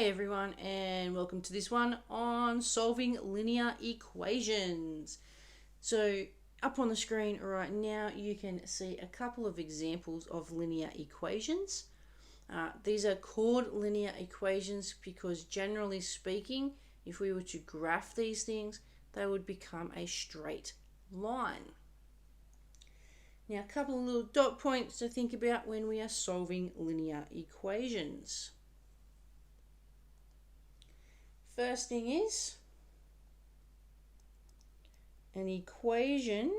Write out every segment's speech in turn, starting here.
Hey everyone, and welcome to this one on solving linear equations. So up on the screen right now you can see a couple of examples of linear equations. These are called linear equations because generally speaking, if we were to graph these things, they would become a straight line. Now a couple of little dot points to think about when we are solving linear equations. First thing is, an equation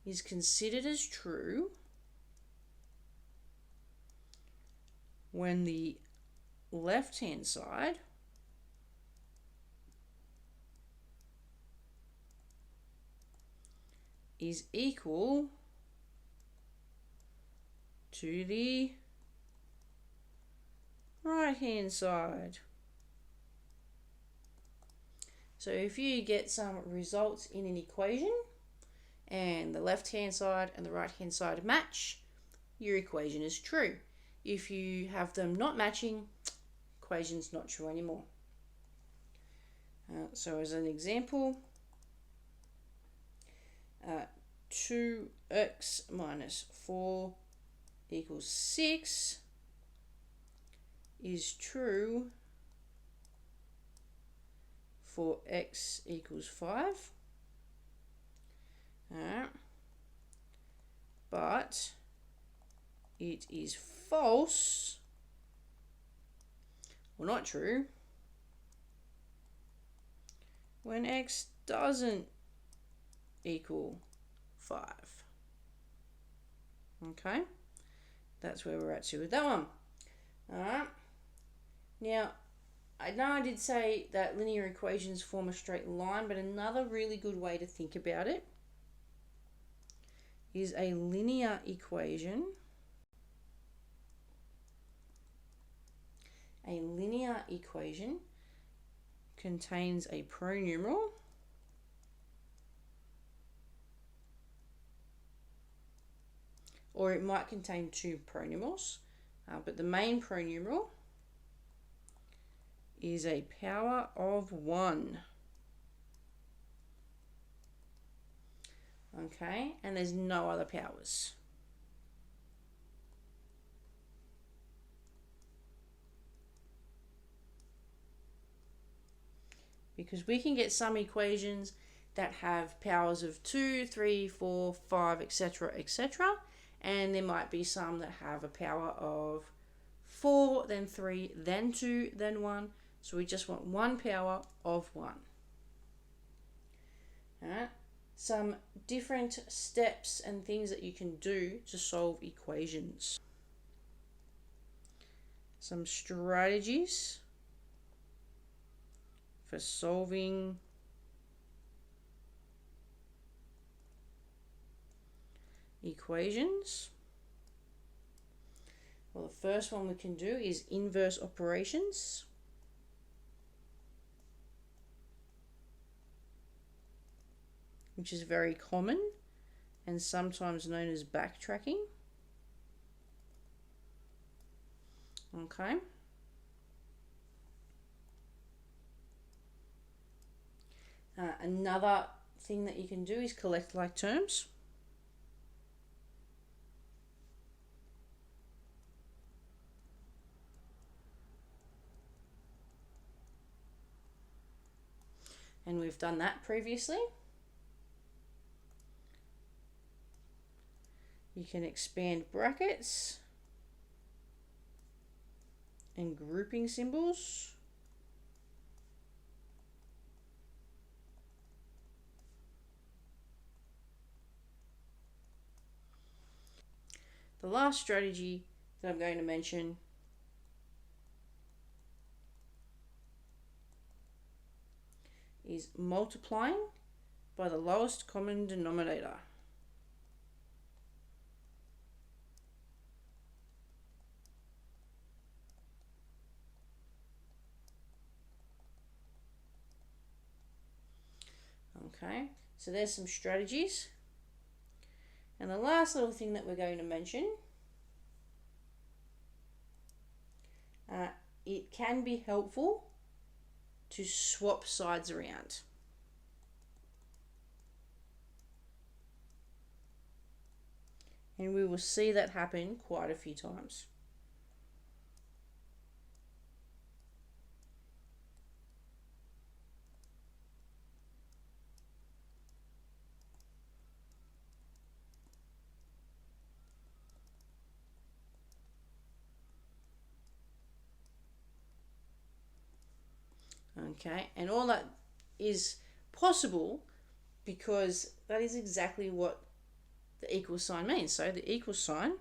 is considered as true when the left-hand side is equal to the right-hand side. So if you get some results in an equation and the left-hand side and the right-hand side match, your equation is true. If you have them not matching, equation's not true anymore. So as an example, 2x minus 4 equals 6 is true for x equals 5. But it is false, or not true, when x doesn't equal 5. Okay, that's where we're at with that one. Alright, now I know I did say that linear equations form a straight line, but another really good way to think about it is a linear equation. A linear equation contains a pronumeral or it might contain two pronumerals, but the main pronumeral is a power of 1. Okay, and there's no other powers. Because we can get some equations that have powers of 2, 3, 4, 5, etc., etc. And there might be some that have a power of 4, then 3, then 2, then 1. So we just want one power of 1. Alright, some different steps and things that you can do to solve equations. Some strategies for solving equations. Well, the first one we can do is inverse operations. Which is very common and sometimes known as backtracking. Okay. Another thing that you can do is collect like terms. And we've done that previously. You can expand brackets and grouping symbols. The last strategy that I'm going to mention is multiplying by the lowest common denominator. Okay, so there's some strategies. And the last little thing that we're going to mention it can be helpful to swap sides around. And we will see that happen quite a few times. Okay, and all that is possible because that is exactly what the equal sign means. So the equal sign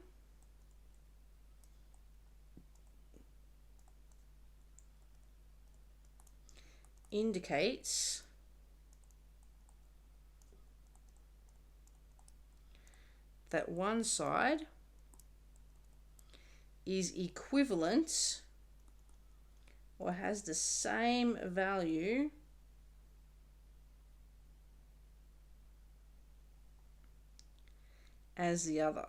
indicates that one side is equivalent or has the same value as the other.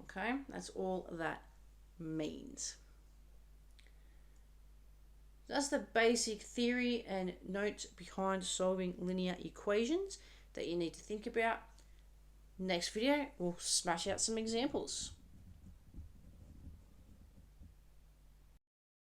Okay, that's all that means. That's the basic theory and notes behind solving linear equations that you need to think about. Next video, we'll smash out some examples.